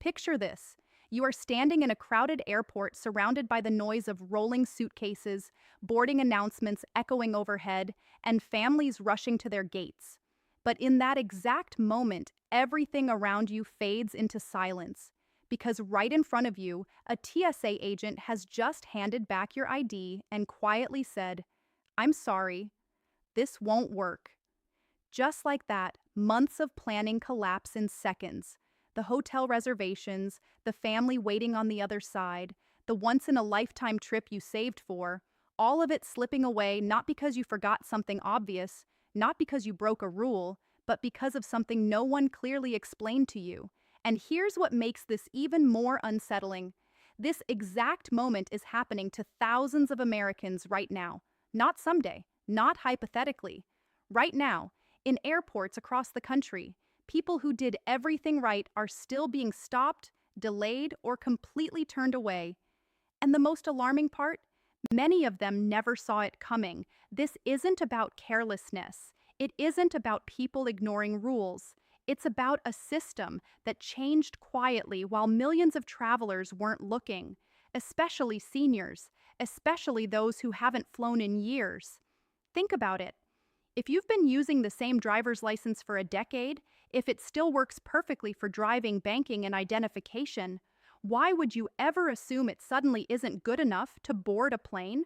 Picture this. You are standing in a crowded airport surrounded by the noise of rolling suitcases, boarding announcements echoing overhead, and families rushing to their gates. But in that exact moment, everything around you fades into silence. Because right in front of you, a TSA agent has just handed back your ID and quietly said, "I'm sorry, this won't work." Just like that, months of planning collapse in seconds. The hotel reservations, the family waiting on the other side, the once-in-a-lifetime trip you saved for, all of it slipping away not because you forgot something obvious, not because you broke a rule, but because of something no one clearly explained to you. And here's what makes this even more unsettling. This exact moment is happening to thousands of Americans right now. Not someday, not hypothetically. Right now, in airports across the country, people who did everything right are still being stopped, delayed, or completely turned away. And the most alarming part? Many of them never saw it coming. This isn't about carelessness. It isn't about people ignoring rules. It's about a system that changed quietly while millions of travelers weren't looking, especially seniors, especially those who haven't flown in years. Think about it. If you've been using the same driver's license for a decade, if it still works perfectly for driving, banking, and identification, why would you ever assume it suddenly isn't good enough to board a plane?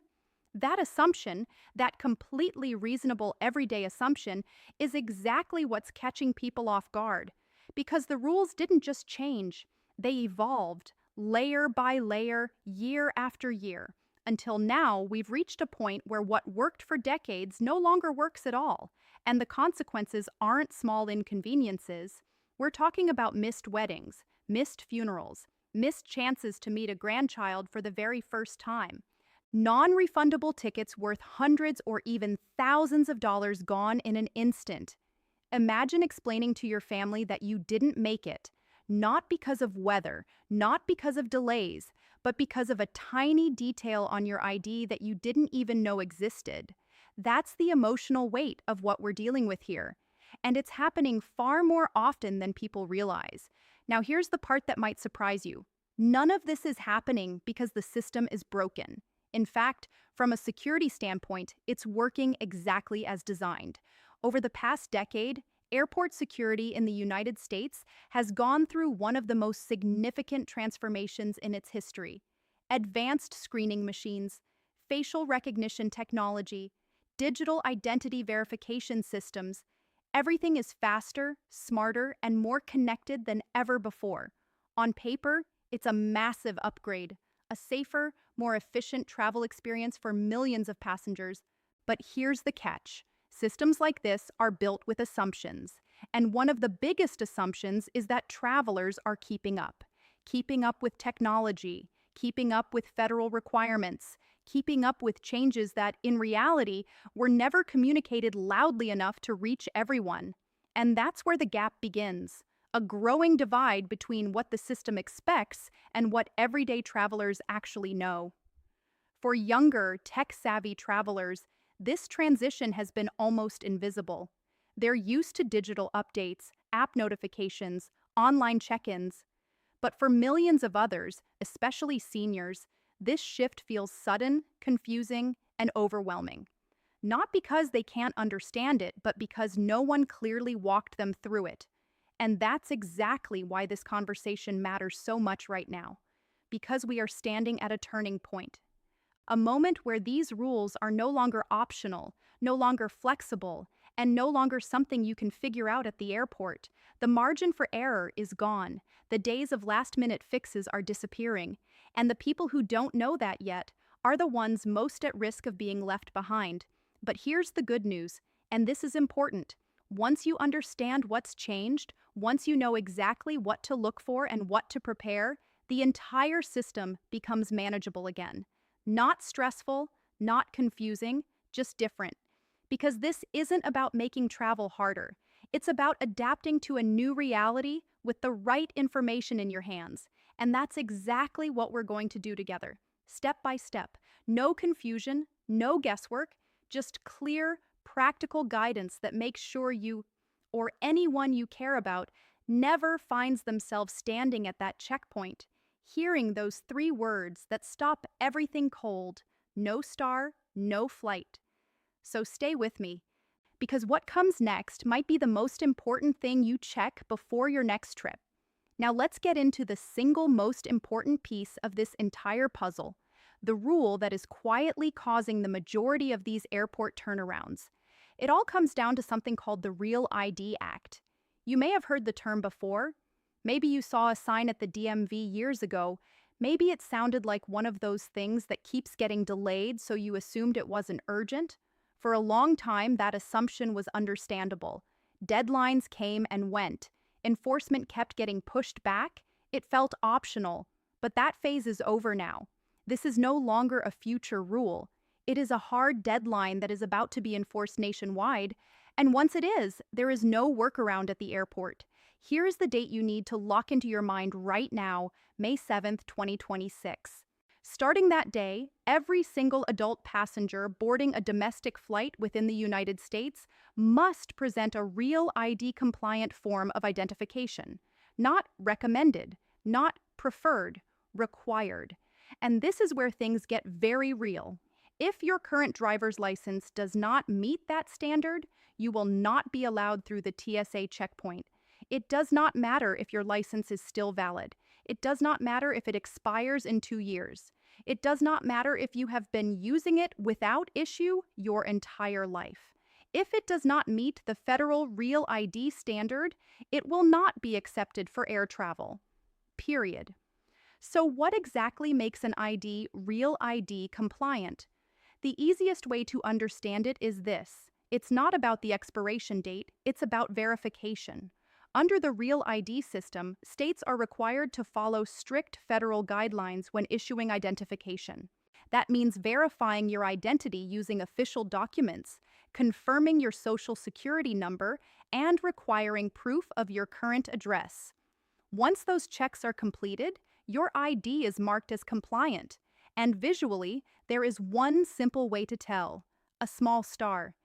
That assumption, that completely reasonable everyday assumption, is exactly what's catching people off guard. Because the rules didn't just change, they evolved, layer by layer, year after year. Until now, we've reached a point where what worked for decades no longer works at all, and the consequences aren't small inconveniences. We're talking about missed weddings, missed funerals, missed chances to meet a grandchild for the very first time. Non-refundable tickets worth hundreds or even thousands of dollars gone in an instant. Imagine explaining to your family that you didn't make it, not because of weather, not because of delays, but because of a tiny detail on your ID that you didn't even know existed. That's the emotional weight of what we're dealing with here. And it's happening far more often than people realize. Now, here's the part that might surprise you. None of this is happening because the system is broken. In fact, from a security standpoint, it's working exactly as designed. Over the past decade, airport security in the United States has gone through one of the most significant transformations in its history. Advanced screening machines, facial recognition technology, digital identity verification systems, everything is faster, smarter, and more connected than ever before. On paper, it's a massive upgrade, a safer, more efficient travel experience for millions of passengers. But here's the catch. Systems like this are built with assumptions, and one of the biggest assumptions is that travelers are keeping up with technology, keeping up with federal requirements, keeping up with changes that, in reality, were never communicated loudly enough to reach everyone. And that's where the gap begins. A growing divide between what the system expects and what everyday travelers actually know. For younger, tech-savvy travelers, this transition has been almost invisible. They're used to digital updates, app notifications, online check-ins. But for millions of others, especially seniors, this shift feels sudden, confusing, and overwhelming. Not because they can't understand it, but because no one clearly walked them through it. And that's exactly why this conversation matters so much right now. Because we are standing at a turning point. A moment where these rules are no longer optional, no longer flexible, and no longer something you can figure out at the airport. The margin for error is gone. The days of last-minute fixes are disappearing. And the people who don't know that yet are the ones most at risk of being left behind. But here's the good news, and this is important. Once you understand what's changed, once you know exactly what to look for and what to prepare, the entire system becomes manageable again. Not stressful, not confusing, just different. Because this isn't about making travel harder. It's about adapting to a new reality with the right information in your hands. And that's exactly what we're going to do together, step by step. No confusion, no guesswork, just clear, practical guidance that makes sure you, or anyone you care about, never finds themselves standing at that checkpoint, hearing those three words that stop everything cold: no star, no flight. So stay with me, because what comes next might be the most important thing you check before your next trip. Now let's get into the single most important piece of this entire puzzle, the rule that is quietly causing the majority of these airport turnarounds. It all comes down to something called the Real ID Act. You may have heard the term before. Maybe you saw a sign at the DMV years ago. Maybe it sounded like one of those things that keeps getting delayed, so you assumed it wasn't urgent. For a long time, that assumption was understandable. Deadlines came and went. Enforcement kept getting pushed back. It felt optional. But that phase is over now. This is no longer a future rule. It is a hard deadline that is about to be enforced nationwide. And once it is, there is no workaround at the airport. Here is the date you need to lock into your mind right now, May 7th, 2026. Starting that day, every single adult passenger boarding a domestic flight within the United States must present a Real ID-compliant form of identification. Not recommended, not preferred, required. And this is where things get very real. If your current driver's license does not meet that standard, you will not be allowed through the TSA checkpoint. It does not matter if your license is still valid. It does not matter if it expires in 2 years. It does not matter if you have been using it without issue your entire life. If it does not meet the federal Real ID standard, it will not be accepted for air travel. Period. So what exactly makes an ID Real ID compliant? The easiest way to understand it is this. It's not about the expiration date, it's about verification. Under the Real ID system, states are required to follow strict federal guidelines when issuing identification. That means verifying your identity using official documents, confirming your social security number, and requiring proof of your current address. Once those checks are completed, your ID is marked as compliant. And visually, there is one simple way to tell: a small star.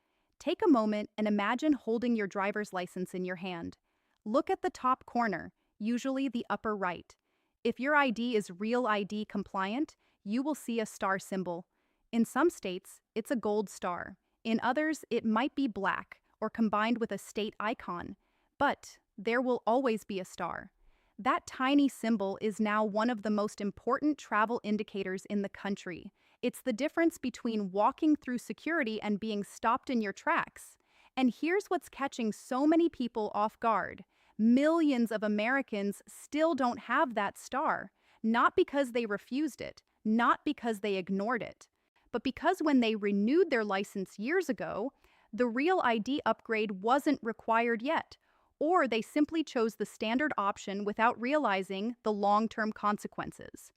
Take a moment and imagine holding your driver's license in your hand. Look at the top corner, usually the upper right. If your ID is Real ID compliant, you will see a star symbol. In some states, it's a gold star. In others, it might be black or combined with a state icon. But there will always be a star. That tiny symbol is now one of the most important travel indicators in the country. It's the difference between walking through security and being stopped in your tracks. And here's what's catching so many people off guard. Millions of Americans still don't have that star, not because they refused it, not because they ignored it, but because when they renewed their license years ago, the Real ID upgrade wasn't required yet, or they simply chose the standard option without realizing the long-term consequences.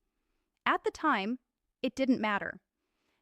At the time, it didn't matter.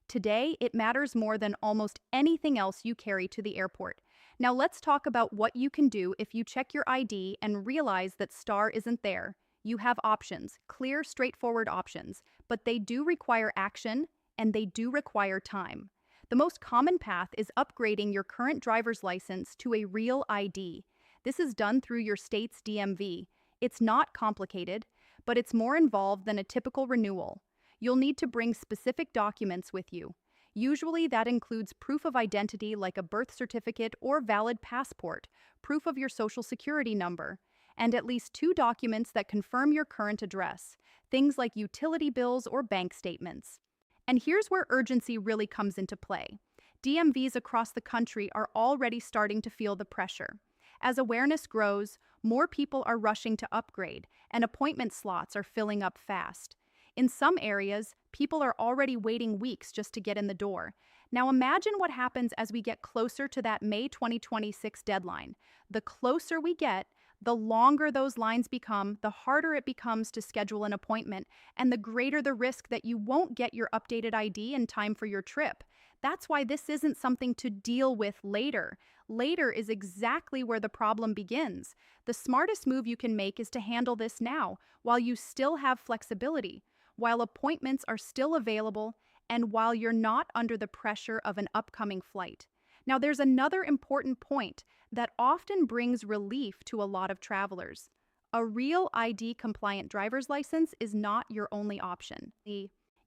Today, it matters more than almost anything else you carry to the airport. Now let's talk about what you can do if you check your ID and realize that star isn't there. You have options, clear, straightforward options, but they do require action and they do require time. The most common path is upgrading your current driver's license to a Real ID. This is done through your state's DMV. It's not complicated, but it's more involved than a typical renewal. You'll need to bring specific documents with you. Usually that includes proof of identity like a birth certificate or valid passport, proof of your social security number, and at least 2 documents that confirm your current address, things like utility bills or bank statements. And here's where urgency really comes into play. DMVs across the country are already starting to feel the pressure. As awareness grows, more people are rushing to upgrade, and appointment slots are filling up fast. In some areas, people are already waiting weeks just to get in the door. Now imagine what happens as we get closer to that May 2026 deadline. The closer we get, the longer those lines become, the harder it becomes to schedule an appointment, and the greater the risk that you won't get your updated ID in time for your trip. That's why this isn't something to deal with later. Later is exactly where the problem begins. The smartest move you can make is to handle this now, while you still have flexibility, while appointments are still available, and while you're not under the pressure of an upcoming flight. Now, there's another important point that often brings relief to a lot of travelers. A real ID compliant driver's license is not your only option.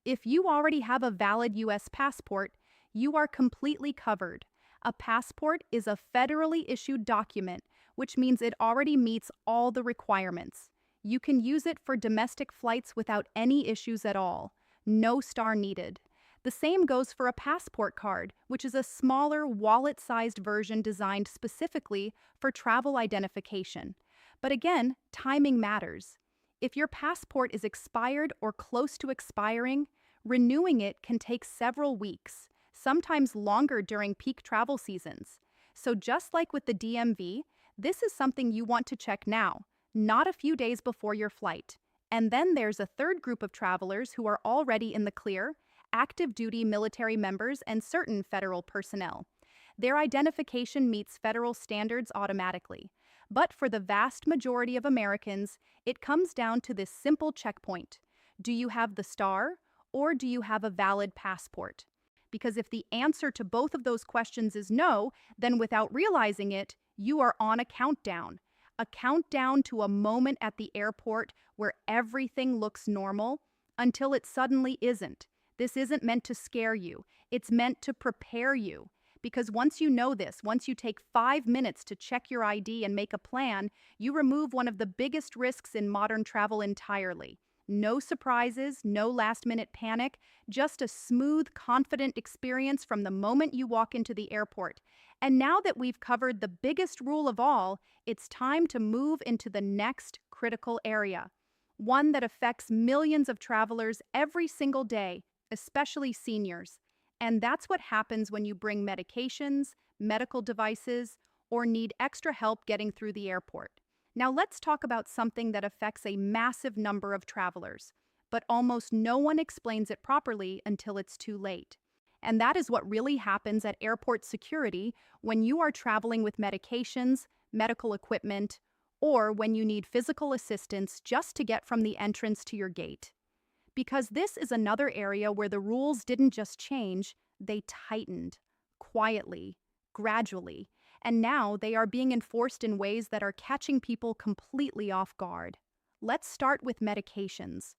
If you already have a valid US passport, you are completely covered. A passport is a federally issued document, which means it already meets all the requirements. You can use it for domestic flights without any issues at all. No star needed. The same goes for a passport card, which is a smaller, wallet-sized version designed specifically for travel identification. But again, timing matters. If your passport is expired or close to expiring, renewing it can take several weeks, sometimes longer during peak travel seasons. So just like with the DMV, this is something you want to check now, not a few days before your flight. And then there's a third group of travelers who are already in the clear: active duty military members and certain federal personnel. Their identification meets federal standards automatically. But for the vast majority of Americans, it comes down to this simple checkpoint. Do you have the star, or do you have a valid passport? Because if the answer to both of those questions is no, then without realizing it, you are on a countdown to a moment at the airport where everything looks normal until it suddenly isn't. This isn't meant to scare you. It's meant to prepare you. Because once you know this, once you take 5 minutes to check your ID and make a plan, you remove one of the biggest risks in modern travel entirely. No surprises, no last-minute panic, just a smooth, confident experience from the moment you walk into the airport. And now that we've covered the biggest rule of all, it's time to move into the next critical area, one that affects millions of travelers every single day, especially seniors. And that's what happens when you bring medications, medical devices, or need extra help getting through the airport. Now let's talk about something that affects a massive number of travelers, but almost no one explains it properly until it's too late. And that is what really happens at airport security when you are traveling with medications, medical equipment, or when you need physical assistance just to get from the entrance to your gate. Because this is another area where the rules didn't just change, they tightened, quietly, gradually, and now they are being enforced in ways that are catching people completely off guard. Let's start with medications.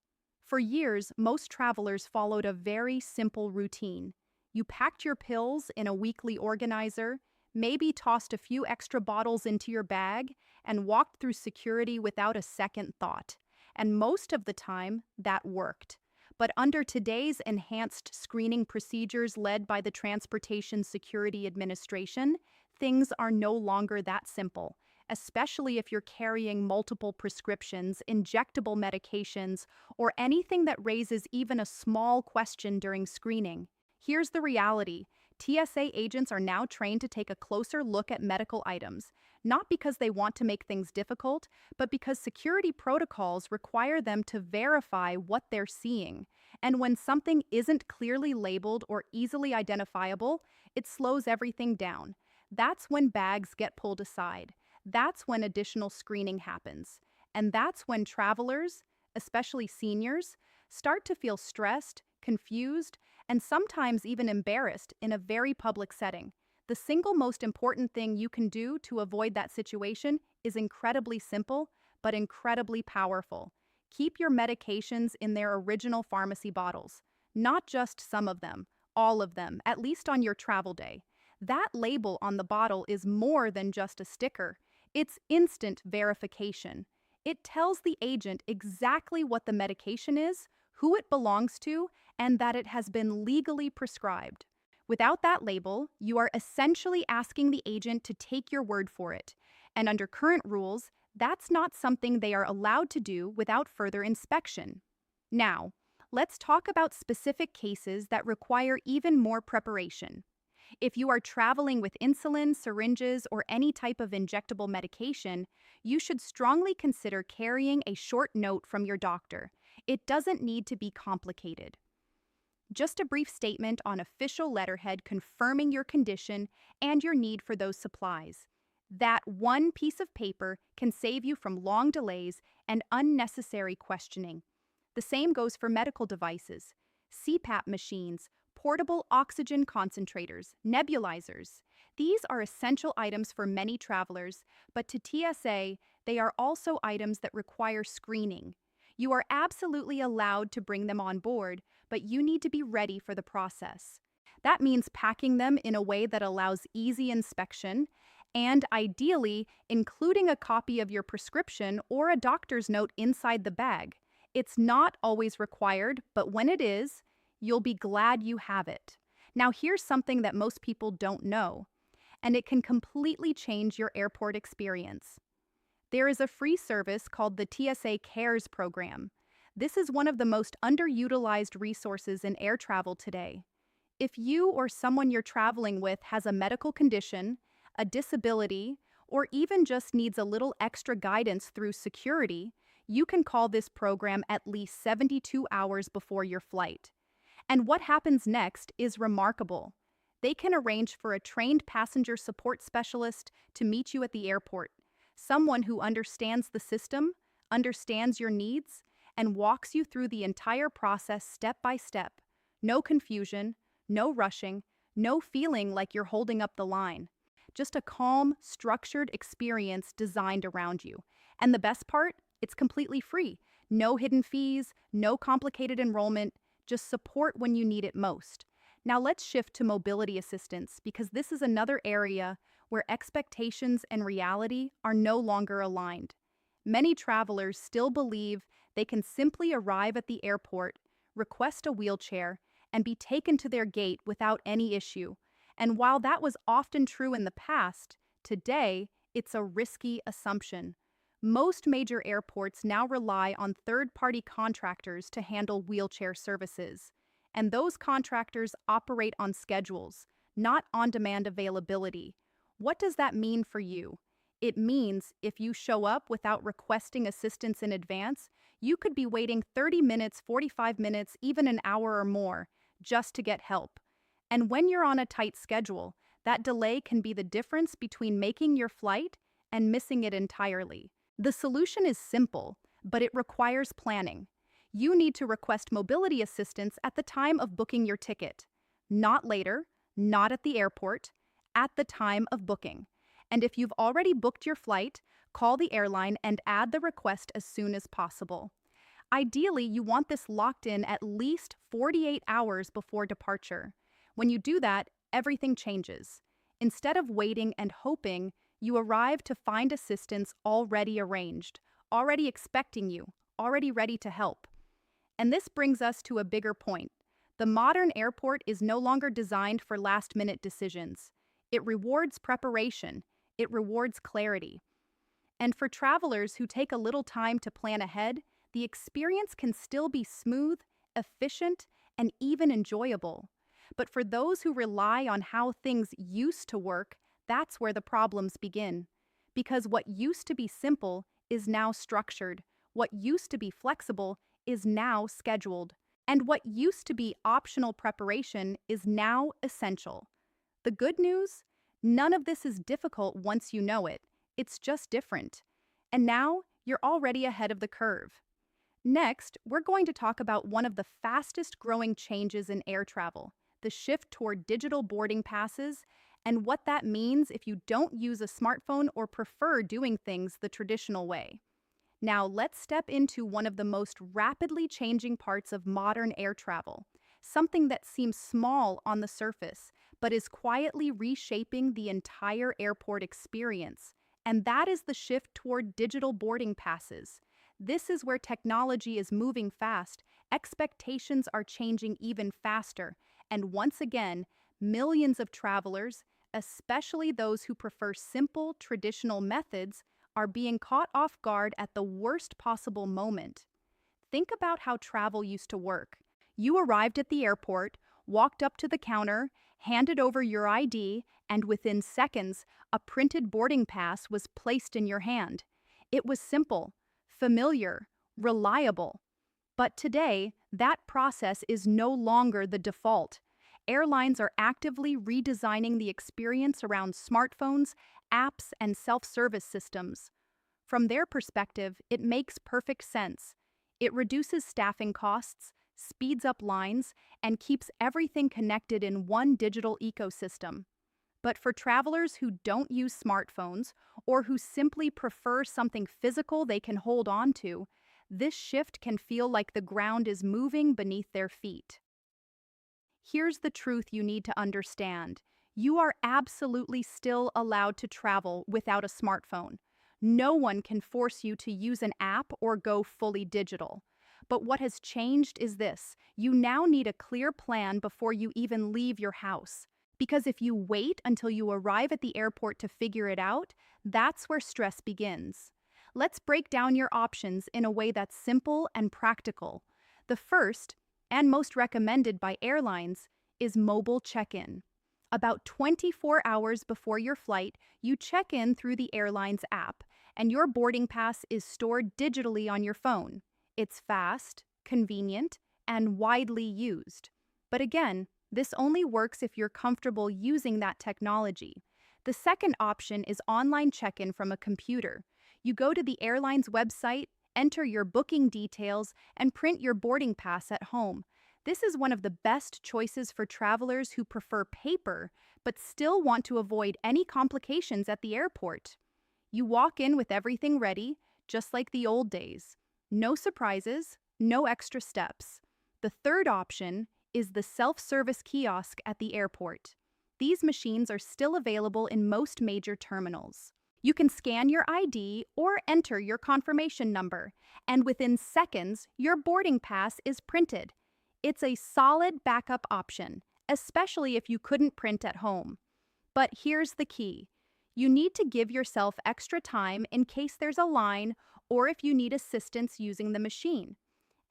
For years, most travelers followed a very simple routine. You packed your pills in a weekly organizer, maybe tossed a few extra bottles into your bag, and walked through security without a second thought. And most of the time, that worked. But under today's enhanced screening procedures led by the Transportation Security Administration, things are no longer that simple, especially if you're carrying multiple prescriptions, injectable medications, or anything that raises even a small question during screening. Here's the reality. TSA agents are now trained to take a closer look at medical items, not because they want to make things difficult, but because security protocols require them to verify what they're seeing. And when something isn't clearly labeled or easily identifiable, it slows everything down. That's when bags get pulled aside. That's when additional screening happens. And that's when travelers, especially seniors, start to feel stressed, confused, and sometimes even embarrassed in a very public setting. The single most important thing you can do to avoid that situation is incredibly simple, but incredibly powerful. Keep your medications in their original pharmacy bottles. Not just some of them, all of them, at least on your travel day. That label on the bottle is more than just a sticker. It's instant verification. It tells the agent exactly what the medication is, who it belongs to, and that it has been legally prescribed. Without that label, you are essentially asking the agent to take your word for it. And under current rules, that's not something they are allowed to do without further inspection. Now, let's talk about specific cases that require even more preparation. If you are traveling with insulin, syringes, or any type of injectable medication, you should strongly consider carrying a short note from your doctor. It doesn't need to be complicated. Just a brief statement on official letterhead confirming your condition and your need for those supplies. That one piece of paper can save you from long delays and unnecessary questioning. The same goes for medical devices, CPAP machines, portable oxygen concentrators, nebulizers. These are essential items for many travelers, but to TSA, they are also items that require screening. You are absolutely allowed to bring them on board, but you need to be ready for the process. That means packing them in a way that allows easy inspection and, ideally, including a copy of your prescription or a doctor's note inside the bag. It's not always required, but when it is, you'll be glad you have it. Now, here's something that most people don't know, and it can completely change your airport experience. There is a free service called the TSA Cares program. This is one of the most underutilized resources in air travel today. If you or someone you're traveling with has a medical condition, a disability, or even just needs a little extra guidance through security, you can call this program at least 72 hours before your flight. And what happens next is remarkable. They can arrange for a trained passenger support specialist to meet you at the airport, someone who understands the system, understands your needs, and walks you through the entire process step by step. No confusion, no rushing, no feeling like you're holding up the line. Just a calm, structured experience designed around you. And the best part? It's completely free. No hidden fees, no complicated enrollment, just support when you need it most. Now let's shift to mobility assistance because this is another area where expectations and reality are no longer aligned. Many travelers still believe they can simply arrive at the airport, request a wheelchair, and be taken to their gate without any issue. And while that was often true in the past, today it's a risky assumption. Most major airports now rely on third-party contractors to handle wheelchair services, and those contractors operate on schedules, not on-demand availability. What does that mean for you? It means if you show up without requesting assistance in advance, you could be waiting 30 minutes, 45 minutes, even an hour or more just to get help. And when you're on a tight schedule, that delay can be the difference between making your flight and missing it entirely. The solution is simple, but it requires planning. You need to request mobility assistance at the time of booking your ticket. Not later, not at the airport, at the time of booking. And if you've already booked your flight, call the airline and add the request as soon as possible. Ideally, you want this locked in at least 48 hours before departure. When you do that, everything changes. Instead of waiting and hoping, you arrive to find assistance already arranged, already expecting you, already ready to help. And this brings us to a bigger point. The modern airport is no longer designed for last-minute decisions. It rewards preparation. It rewards clarity. And for travelers who take a little time to plan ahead, the experience can still be smooth, efficient, and even enjoyable. But for those who rely on how things used to work, that's where the problems begin. Because what used to be simple is now structured. What used to be flexible is now scheduled. And what used to be optional preparation is now essential. The good news? None of this is difficult once you know it. It's just different. And now, you're already ahead of the curve. Next, we're going to talk about one of the fastest growing changes in air travel, the shift toward digital boarding passes, and what that means if you don't use a smartphone or prefer doing things the traditional way. Now, let's step into one of the most rapidly changing parts of modern air travel, something that seems small on the surface, but is quietly reshaping the entire airport experience, and that is the shift toward digital boarding passes. This is where technology is moving fast, expectations are changing even faster, and once again, millions of travelers, especially those who prefer simple, traditional methods, are being caught off guard at the worst possible moment. Think about how travel used to work. You arrived at the airport, walked up to the counter, handed over your ID, and within seconds, a printed boarding pass was placed in your hand. It was simple, familiar, reliable. But today, that process is no longer the default. Airlines are actively redesigning the experience around smartphones, apps, and self-service systems. From their perspective, it makes perfect sense. It reduces staffing costs, speeds up lines, and keeps everything connected in one digital ecosystem. But for travelers who don't use smartphones or who simply prefer something physical they can hold on to, this shift can feel like the ground is moving beneath their feet. Here's the truth you need to understand. You are absolutely still allowed to travel without a smartphone. No one can force you to use an app or go fully digital. But what has changed is this: you now need a clear plan before you even leave your house. Because if you wait until you arrive at the airport to figure it out, that's where stress begins. Let's break down your options in a way that's simple and practical. The first, and most recommended by airlines, is mobile check-in. About 24 hours before your flight, you check in through the airline's app, and your boarding pass is stored digitally on your phone. It's fast, convenient, and widely used. But again, this only works if you're comfortable using that technology. The second option is online check-in from a computer. You go to the airline's website, enter your booking details, and print your boarding pass at home. This is one of the best choices for travelers who prefer paper but still want to avoid any complications at the airport. You walk in with everything ready, just like the old days. No surprises, no extra steps. The third option is the self-service kiosk at the airport. These machines are still available in most major terminals. You can scan your ID or enter your confirmation number, and within seconds, your boarding pass is printed. It's a solid backup option, especially if you couldn't print at home. But here's the key: you need to give yourself extra time in case there's a line or if you need assistance using the machine.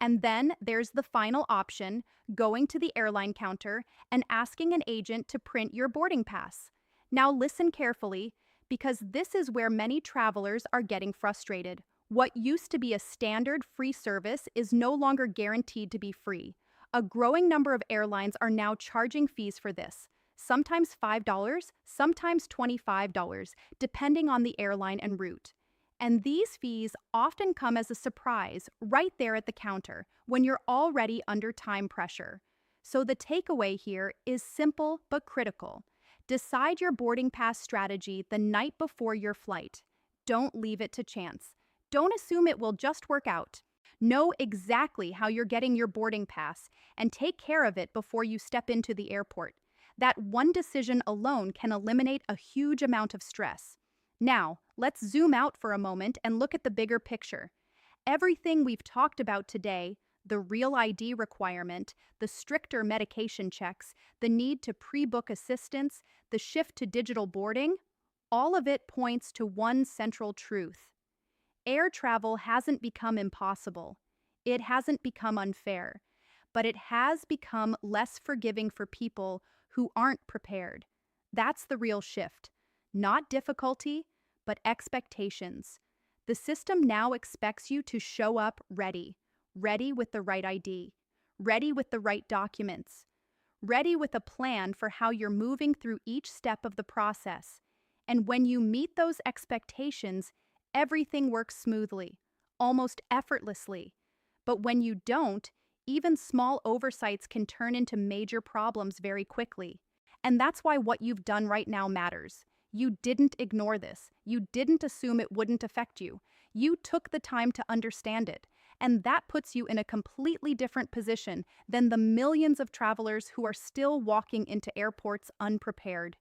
And then there's the final option: going to the airline counter and asking an agent to print your boarding pass. Now listen carefully, because this is where many travelers are getting frustrated. What used to be a standard free service is no longer guaranteed to be free. A growing number of airlines are now charging fees for this, sometimes $5, sometimes $25, depending on the airline and route. And these fees often come as a surprise right there at the counter when you're already under time pressure. So the takeaway here is simple but critical. Decide your boarding pass strategy the night before your flight. Don't leave it to chance. Don't assume it will just work out. Know exactly how you're getting your boarding pass and take care of it before you step into the airport. That one decision alone can eliminate a huge amount of stress. Now, let's zoom out for a moment and look at the bigger picture. Everything we've talked about today, the real ID requirement, the stricter medication checks, the need to pre-book assistance, the shift to digital boarding, all of it points to one central truth. Air travel hasn't become impossible. It hasn't become unfair, but it has become less forgiving for people who aren't prepared. That's the real shift. Not difficulty, but expectations. The system now expects you to show up ready, ready with the right ID, ready with the right documents, ready with a plan for how you're moving through each step of the process. And when you meet those expectations, everything works smoothly, almost effortlessly. But when you don't, even small oversights can turn into major problems very quickly. And that's why what you've done right now matters. You didn't ignore this. You didn't assume it wouldn't affect you. You took the time to understand it. And that puts you in a completely different position than the millions of travelers who are still walking into airports unprepared.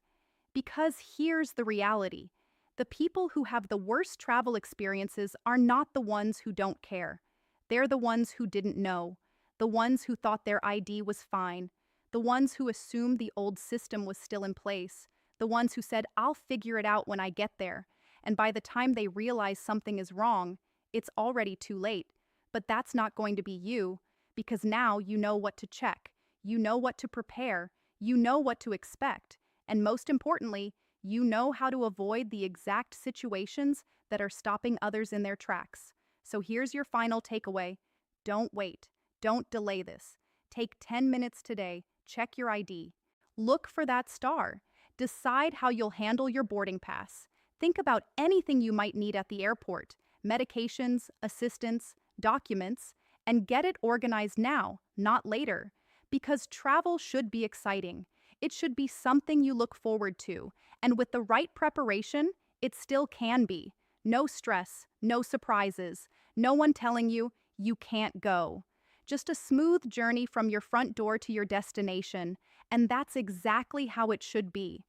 Because here's the reality: the people who have the worst travel experiences are not the ones who don't care. They're the ones who didn't know, the ones who thought their ID was fine, the ones who assumed the old system was still in place, the ones who said, "I'll figure it out when I get there." And by the time they realize something is wrong, it's already too late. But that's not going to be you, because now you know what to check, you know what to prepare, you know what to expect, and most importantly, you know how to avoid the exact situations that are stopping others in their tracks. So here's your final takeaway: don't wait, don't delay this. Take 10 minutes today, check your ID, look for that star, decide how you'll handle your boarding pass. Think about anything you might need at the airport: medications, assistance, documents, and get it organized now, not later. Because travel should be exciting. It should be something you look forward to, and with the right preparation, it still can be. No stress, no surprises, no one telling you can't go. Just a smooth journey from your front door to your destination, and that's exactly how it should be.